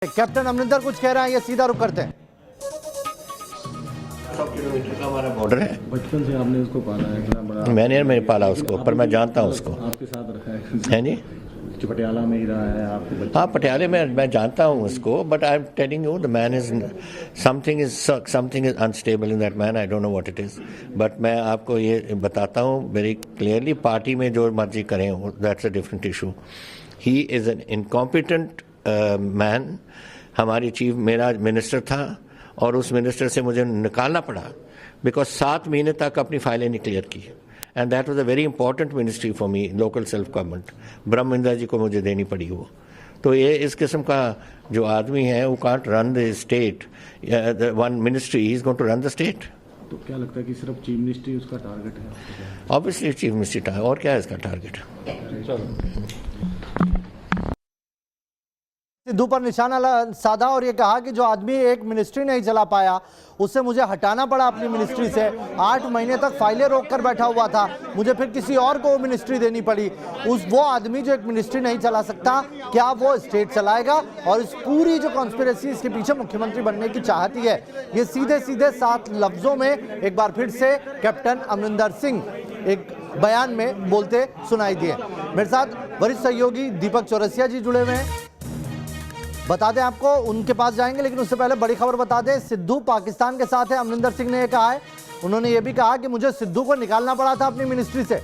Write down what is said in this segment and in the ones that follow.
Captain Amarinder कुछ कह रहे हैं, ये सीधा रुख करते हैं। 100 किलोमीटर का हमारा बॉर्डर है। बचपन से आपने उसको पाला है, इतना बड़ा मैंने पाला उसको, पर मैं जानता हूँ उसको। आपके साथ रखा है जी, जो पटियाला में ही रहा है आपके बच्चे। हाँ पटियाले में मैं जानता हूँ उसको, but I am telling you the man is something is unstable in that man. I don't know what it is, but मैं आपको ये बताता हूँ वेरी क्लियरली, पार्टी में जो मर्जी करें that's a different issue. He is an incompetent man. हमारी चीफ मेरा मिनिस्टर था और उस मिनिस्टर से मुझे निकालना पड़ा बिकॉज 7 महीने तक अपनी फाइलें नहीं क्लियर की, and that was a very important ministry for me, local self government. Brahmindar ji को मुझे देनी पड़ी वो। तो ये इस किस्म का जो आदमी है वो can't run the state, one ministry, he is going to run the state. तो क्या लगता है कि सिर्फ चीफ मिनिस्ट्री उसका टारगेट है? ऑब्वियसली चीफ मिनिस्ट्री, और क्या है इसका टारगेट? सिद्धू पर निशाना साधा और ये कहा कि जो आदमी एक मिनिस्ट्री नहीं चला पाया उससे मुझे हटाना पड़ा अपनी मिनिस्ट्री से। 8 महीने तक फाइलें रोक कर बैठा हुआ था, मुझे फिर किसी और को मिनिस्ट्री देनी पड़ी। वो आदमी जो एक मिनिस्ट्री नहीं चला सकता, क्या वो स्टेट चलाएगा? और इस पूरी जो कॉन्स्पिरेसी इसके पीछे मुख्यमंत्री बनने की चाहती है, ये सीधे सीधे 7 लफ्जों में एक बार फिर से कैप्टन अमरिंदर सिंह एक बयान में बोलते सुनाई दिए। मेरे साथ वरिष्ठ सहयोगी दीपक चौरसिया जी जुड़े हुए हैं, बता दें आपको उनके पास जाएंगे, लेकिन उससे पहले बड़ी खबर बता दें। सिद्धू पाकिस्तान के साथ है, अमरिंदर सिंह ने यह कहा है। उन्होंने ये भी कहा कि मुझे सिद्धू को निकालना पड़ा था अपनी मिनिस्ट्री से,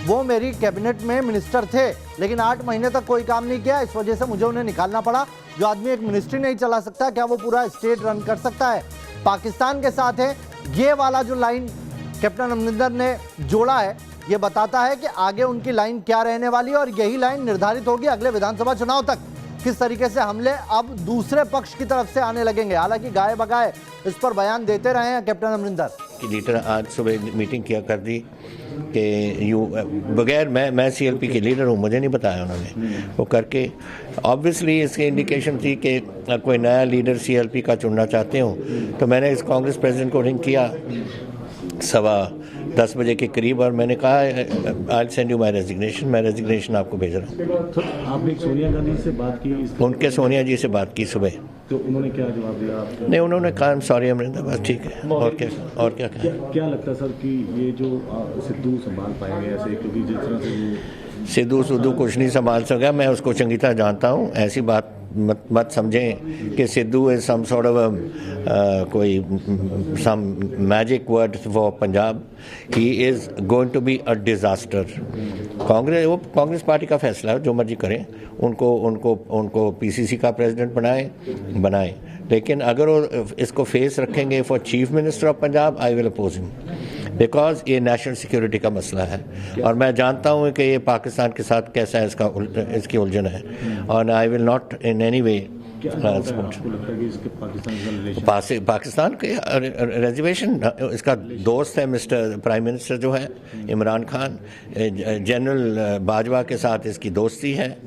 वो मेरी कैबिनेट में मिनिस्टर थे लेकिन 8 महीने तक कोई काम नहीं किया, इस वजह से मुझे उन्हें निकालना पड़ा। जो आदमी एक मिनिस्ट्री नहीं चला सकता, क्या वो पूरा स्टेट रन कर सकता है? पाकिस्तान के साथ है, ये वाला जो लाइन कैप्टन अमरिंदर ने जोड़ा है, ये बताता है कि आगे उनकी लाइन क्या रहने वाली है और यही लाइन निर्धारित होगी अगले विधानसभा चुनाव तक। किस तरीके से हमले अब दूसरे पक्ष की तरफ से आने लगेंगे। हालांकि गाए बगाए इस पर बयान देते रहे हैं कैप्टन अमरिंदर की लीडर आज सुबह मीटिंग किया कर दी कि यू बगैर मैं सीएलपी के लीडर हूँ, मुझे नहीं बताया उन्होंने। वो करके ऑब्वियसली इसकी इंडिकेशन थी कि कोई नया लीडर सीएलपी का चुनना चाहते हो। तो मैंने इस कांग्रेस प्रेसिडेंट को रिंग किया 10:15 बजे के करीब और मैंने कहा I send you my resignation, मैं रेजिग्नेशन आपको भेज रहा हूँ। तो आपने सोनिया गांधी से बात की? उनके सोनिया जी से बात की सुबह, तो उन्होंने क्या जवाब दिया आपको? नहीं, उन्होंने कहा सॉरी अमरिंदर, बस ठीक है। और क्या क्या लगता है सर कि ये जो सिद्धू संभाल पाएंगे ऐसे, क्योंकि जिस तरह से सिद्धू कुछ नहीं संभाल सका, मैं उसको चंगी तरह जानता हूँ। ऐसी बात मत समझें कि Sidhu is some sort of कोई some magic word for Punjab. He is going to be a disaster. Congress party का फैसला है, जो मर्जी करें, उनको पीसीसी का प्रेसिडेंट बनाए, लेकिन अगर वो इसको फेस रखेंगे for chief minister of Punjab, I will oppose him because ये नेशनल सिक्योरिटी का मसला है और मैं जानता हूँ कि ये पाकिस्तान के साथ कैसा है, इसकी उलझन है, और आई will not in any way Pakistan के रिजर्वेशन। इसका दोस्त है मिस्टर प्राइम मिनिस्टर जो है इमरान खान, जनरल बाजवा के साथ इसकी दोस्ती है।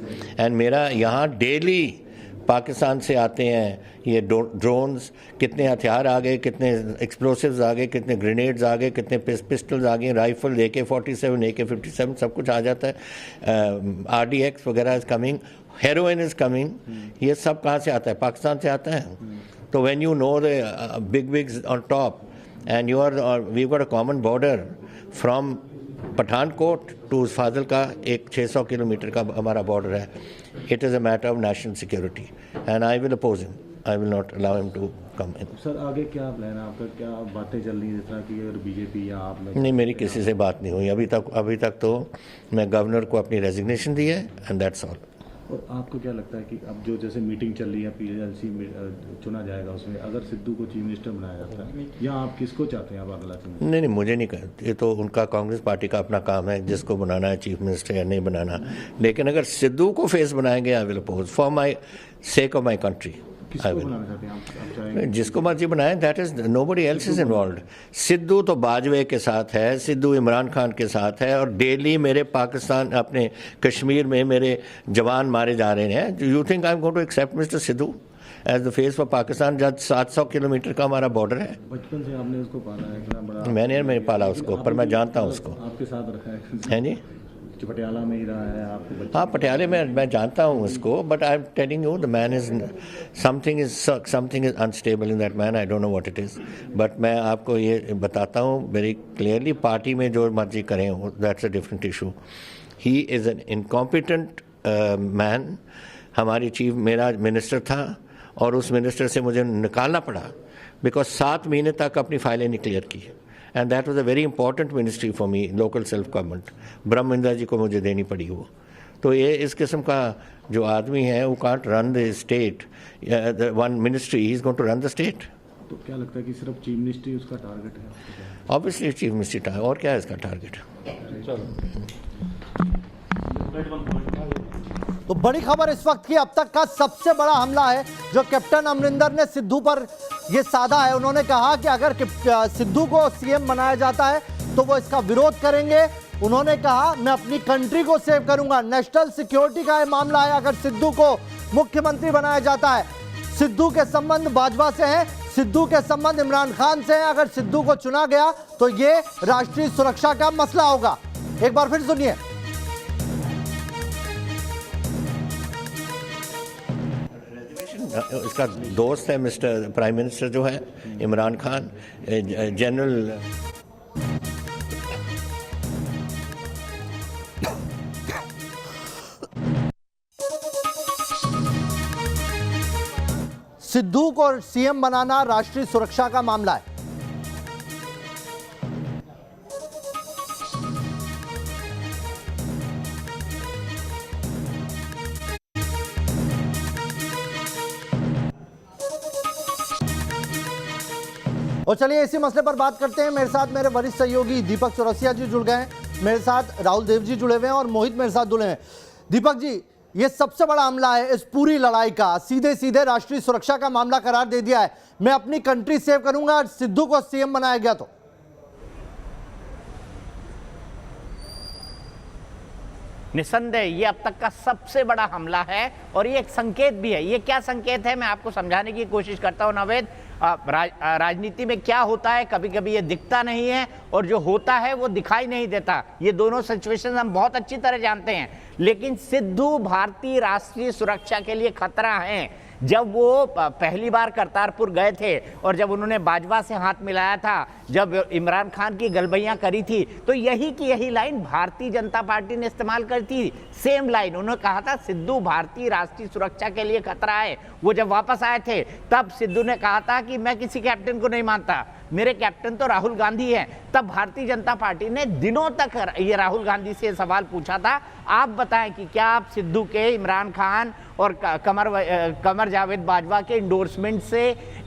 एंड मेरा यहाँ डेली पाकिस्तान से आते हैं ये ड्रोन्स, कितने हथियार आ गए, कितने एक्सप्लोसिव्स आ गए, कितने ग्रेनेड्स आ गए, कितने पिस्टल्स आ गए, राइफल AK-47 AK-57 सब कुछ आ जाता है। RDX वगैरह is coming, heroin is coming. ये सब कहाँ से आता है? पाकिस्तान से आता है। तो when you know the big wigs on top and you are we got a common border from Pathankot to Fazilka, एक 600 किलोमीटर का हमारा बॉर्डर है। It is a matter of national security and I will oppose him, I will not allow him to come in. Sir आगे क्या plan है आपका? क्या बातें चल रही है जिस तरह की, अगर बीजेपी या आप में? नहीं, मेरी किसी से बात नहीं हुई अभी तक तो मैं गवर्नर को अपनी रेजिग्नेशन दी है एंड दैट्स ऑल। और आपको क्या लगता है कि अब जो जैसे मीटिंग चल रही है PLC चुना जाएगा, उसमें अगर सिद्धू को चीफ मिनिस्टर बनाया जाता है, या आप किसको चाहते हैं आप अगला चीफ मिनिस्टर? नहीं, मुझे नहीं कहते, ये तो उनका कांग्रेस पार्टी का अपना काम है जिसको बनाना है चीफ मिनिस्टर या नहीं बनाना। लेकिन अगर सिद्धू को फेस बनाएंगे, I will oppose for my sake of my country. जिसको मर्जी बनाए, that is nobody else is involved. Sidhu तो बाजवे के साथ है, सिद्धू इमरान खान के साथ है, और डेली मेरे पाकिस्तान अपने कश्मीर में मेरे जवान मारे जा रहे हैं। You think I am going to accept mister Sidhu as the face for Pakistan, जब 700 किलोमीटर का हमारा बॉर्डर है? बचपन से आपने उसको पाला है, इतना बड़ा। मैंने पाला उसको, पर मैं जानता हूँ उसको। आपके साथ रखा है जी, जो पटियाला में ही रहा है, आपको बच्चे हाँ, पटियाले में मैं जानता हूँ उसको, but I am telling you the man is something is unstable in that man, I don't know what it is, but मैं आपको ये बताता हूँ वेरी क्लियरली, पार्टी में जो मर्जी करें that's a different issue. He is an incompetent man. हमारी चीफ मेरा मिनिस्टर था और उस मिनिस्टर से मुझे निकालना पड़ा बिकॉज 7 महीने तक अपनी फाइलें नहीं क्लियर की, and that was a very important ministry for me, local self government. Brahmindar ji को मुझे देनी पड़ी वो। तो ये इस किस्म का जो आदमी है वो can't run the state, one ministry, he is going to run the state. तो क्या लगता है कि सिर्फ चीफ मिनिस्ट्री उसका टारगेट है? ऑब्वियसली चीफ मिनिस्ट्री, और क्या है इसका टारगेट? तो बड़ी खबर इस वक्त की अब तक का सबसे बड़ा हमला है जो कैप्टन अमरिंदर ने सिद्धू पर ये साधा है। उन्होंने कहा कि अगर सिद्धू को सीएम बनाया जाता है तो वो इसका विरोध करेंगे। उन्होंने कहा मैं अपनी कंट्री को सेव करूंगा, नेशनल सिक्योरिटी का ये मामला है अगर सिद्धू को मुख्यमंत्री बनाया जाता है। सिद्धू के संबंध बाजवा से हैं, सिद्धू के संबंध इमरान खान से हैं। अगर सिद्धू को चुना गया तो ये राष्ट्रीय सुरक्षा का मसला होगा। एक बार फिर सुनिए। इसका दोस्त है मिस्टर प्राइम मिनिस्टर जो है इमरान खान, जनरल सिद्धू को सीएम बनाना राष्ट्रीय सुरक्षा का मामला है। और चलिए इसी मसले पर बात करते हैं। मेरे साथ मेरे वरिष्ठ सहयोगी दीपक चौरसिया जी जुड़ गए हैं, मेरे साथ राहुल देव जी जुड़े हुए हैं और मोहित मेरे साथ जुड़े हैं। दीपक जी, ये सबसे बड़ा हमला है इस पूरी लड़ाई का, सीधे सीधे राष्ट्रीय सुरक्षा का मामला करार दे दिया है। मैं अपनी कंट्री सेव करूंगा, सिद्धू को सीएम बनाया गया तो। निसंदेह ये अब तक का सबसे बड़ा हमला है और ये एक संकेत भी है। ये क्या संकेत है मैं आपको समझाने की कोशिश करता हूं नवेद। राजनीति में क्या होता है, कभी कभी ये दिखता नहीं है और जो होता है वो दिखाई नहीं देता। ये दोनों सिचुएशन हम बहुत अच्छी तरह जानते हैं, लेकिन सिद्धू भारतीय राष्ट्रीय सुरक्षा के लिए खतरा है। जब वो पहली बार करतारपुर गए थे और जब उन्होंने बाजवा से हाथ मिलाया था, जब इमरान खान की गलबैयां करी थी, तो यही की यही लाइन भारतीय जनता पार्टी ने इस्तेमाल करी थी। सेम लाइन उन्होंने कहा था सिद्धू भारतीय राष्ट्रीय सुरक्षा के लिए खतरा है। वो जब वापस आए थे तब सिद्धू ने कहा था कि मैं किसी कैप्टन को नहीं मानता, मेरे कैप्टन तो राहुल गांधी हैं। तब भारतीय जनता पार्टी ने दिनों तक ये राहुल गांधी से सवाल पूछा था, आप बताएं कि क्या आप सिद्धू के, इमरान खान और कमर जावेद बाजवा के इंडोर्समेंट से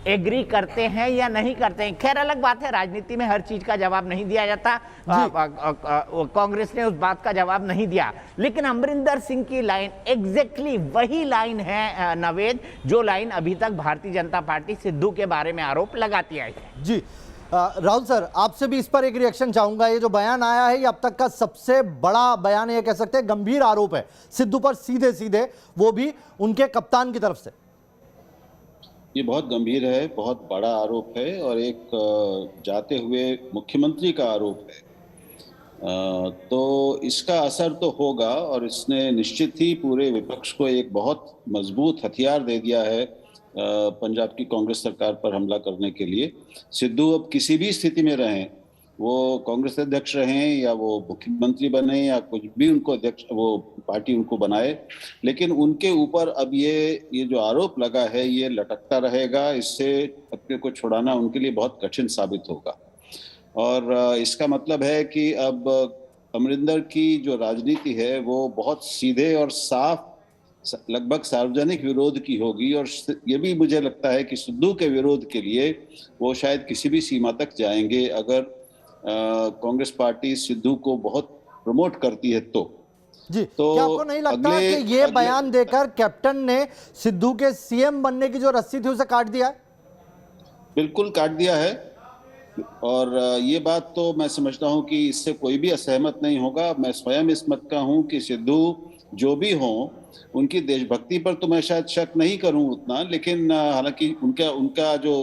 एग्री करते हैं या नहीं करते हैं। खैर अलग बात है, राजनीति में हर चीज का जवाब नहीं दिया जाता। कांग्रेस ने उस बात का जवाब नहीं दिया, लेकिन अमरिंदर सिंह की लाइन एग्जैक्टली वही लाइन है नवेद, जो लाइन अभी तक भारतीय जनता पार्टी सिद्धू के बारे में आरोप लगाती आई है। जी राहुल सर, आपसे भी इस पर एक रिएक्शन चाहूंगा। ये जो बयान आया है ये अब तक का सबसे बड़ा बयान, ये कह सकते हैं गंभीर आरोप है सिद्धू पर, सीधे सीधे, वो भी उनके कप्तान की तरफ से। ये बहुत गंभीर है, बहुत बड़ा आरोप है और एक जाते हुए मुख्यमंत्री का आरोप है। तो इसका असर तो होगा और इसने निश्चित ही पूरे विपक्ष को एक बहुत मजबूत हथियार दे दिया है पंजाब की कांग्रेस सरकार पर हमला करने के लिए। सिद्धू अब किसी भी स्थिति में रहें, वो कांग्रेस अध्यक्ष रहें या वो मुख्यमंत्री बने या कुछ भी उनको अध्यक्ष वो पार्टी उनको बनाए, लेकिन उनके ऊपर अब ये जो आरोप लगा है ये लटकता रहेगा। इससे अपने को छुड़ाना उनके लिए बहुत कठिन साबित होगा। और इसका मतलब है कि अब अमरिंदर की जो राजनीति है वो बहुत सीधे और साफ, लगभग सार्वजनिक विरोध की होगी। और ये भी मुझे लगता है कि सिद्धू के विरोध के लिए वो शायद किसी भी सीमा तक जाएंगे अगर कांग्रेस पार्टी सिद्धू को बहुत प्रमोट करती है तो। जी, क्या आपको नहीं लगता कि ये बयान देकर कैप्टन ने सिद्धू के सीएम बनने की जो रस्सी थी उसे काट दिया है? बिल्कुल काट दिया है, और ये बात तो मैं समझता हूं कि इससे कोई भी असहमत नहीं होगा। मैं स्वयं इस मत का हूं कि सिद्धू जो भी हो, उनकी देशभक्ति पर तो मैं शायद शक नहीं करूं उतना, लेकिन हालांकि उनका जो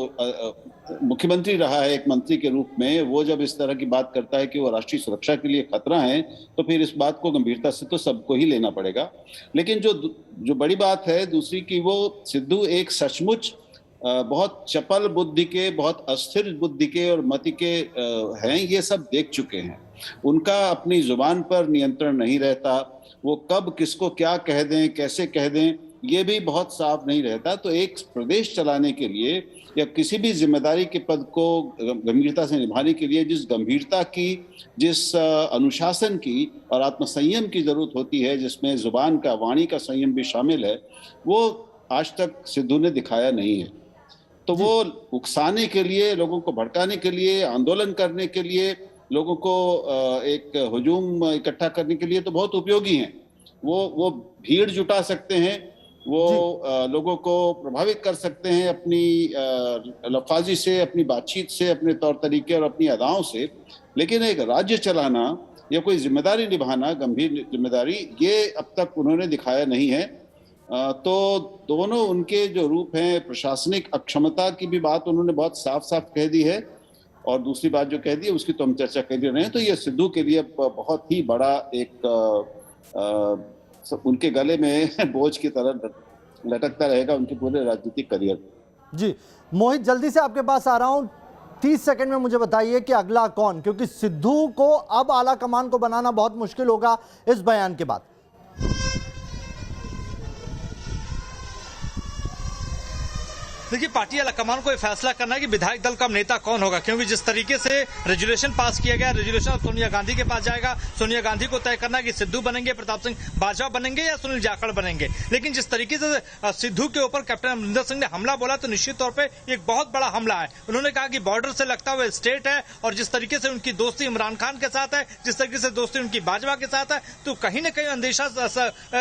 मुख्यमंत्री रहा है एक मंत्री के रूप में, वो जब इस तरह की बात करता है कि वो राष्ट्रीय सुरक्षा के लिए खतरा है, तो फिर इस बात को गंभीरता से तो सबको ही लेना पड़ेगा। लेकिन जो बड़ी बात है दूसरी की, वो सिद्धू एक सचमुच बहुत चपल बुद्धि के, बहुत अस्थिर बुद्धि के और मति के हैं, ये सब देख चुके हैं। उनका अपनी जुबान पर नियंत्रण नहीं रहता, वो कब किसको क्या कह दें, कैसे कह दें, ये भी बहुत साफ नहीं रहता। तो एक प्रदेश चलाने के लिए या किसी भी जिम्मेदारी के पद को गंभीरता से निभाने के लिए जिस गंभीरता की, जिस अनुशासन की और आत्मसंयम की जरूरत होती है, जिसमें जुबान का, वाणी का संयम भी शामिल है, वो आज तक सिद्धू ने दिखाया नहीं है। तो वो उकसाने के लिए, लोगों को भड़काने के लिए, आंदोलन करने के लिए, लोगों को एक हुजूम इकट्ठा करने के लिए तो बहुत उपयोगी हैं। वो भीड़ जुटा सकते हैं, वो लोगों को प्रभावित कर सकते हैं अपनी लफाजी से, अपनी बातचीत से, अपने तौर तरीके और अपनी अदाओं से। लेकिन एक राज्य चलाना या कोई जिम्मेदारी निभाना, गंभीर जिम्मेदारी, ये अब तक उन्होंने दिखाया नहीं है। तो दोनों उनके जो रूप हैं, प्रशासनिक अक्षमता की भी बात उन्होंने बहुत साफ साफ कह दी है, और दूसरी बात जो कह दी है उसकी तो हम चर्चा कर रहे हैं। तो ये सिद्धू के लिए बहुत ही बड़ा एक उनके गले में बोझ की तरह लटकता रहेगा उनके पूरे राजनीतिक करियर। जी मोहित, जल्दी से आपके पास आ रहा हूं, 30 सेकंड में मुझे बताइए कि अगला कौन, क्योंकि सिद्धू को अब आला कमान को बनाना बहुत मुश्किल होगा इस बयान के बाद। देखिए, पार्टी आलाकमान को यह फैसला करना है कि विधायक दल का नेता कौन होगा, क्योंकि जिस तरीके से रेजुलेशन पास किया गया, रेजुलेशन सोनिया गांधी के पास जाएगा। सोनिया गांधी को तय करना है कि सिद्धू बनेंगे, प्रताप सिंह बाजवा बनेंगे या सुनील जाखड़ बनेंगे। लेकिन जिस तरीके से सिद्धू के ऊपर कैप्टन अमरिंदर सिंह ने हमला बोला, तो निश्चित तौर पर एक बहुत बड़ा हमला है। उन्होंने कहा कि बॉर्डर से लगता हुआ स्टेट है, और जिस तरीके से उनकी दोस्ती इमरान खान के साथ है, जिस तरीके से दोस्ती उनकी बाजवा के साथ है, तो कहीं न कहीं अंदेशा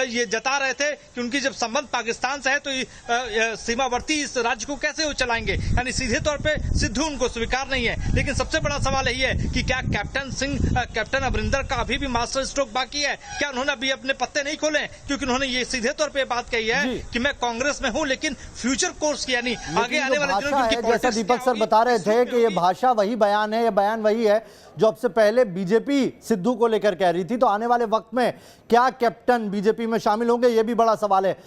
ये जता रहे थे कि उनकी जब संबंध पाकिस्तान से है, तो सीमावर्ती इस राज्य को कैसे वो चलाएंगे। यानी सीधे तौर पे सिद्धू उनको स्वीकार नहीं है। लेकिन सबसे बड़ा सवाल यही है कि क्या कैप्टन अमरिंदर का अभी भी मास्टर स्ट्रोक बाकी है? क्या उन्होंने अभी अपने पत्ते नहीं खोले? क्योंकि उन्होंने ये सीधे तौर पे बात कही है कि मैं कांग्रेस में हूं, लेकिन फ्यूचर कोर्स की, यानी आगे आने वाले दिनों में जैसा दीपक सर बता रहे थे कि ये भाषा वही बयान है, ये बयान वही है जो अब से पहले बीजेपी सिद्धू को लेकर कह रही थी। तो आने वाले वक्त में क्या कैप्टन बीजेपी में शामिल होंगे, ये भी बड़ा सवाल है।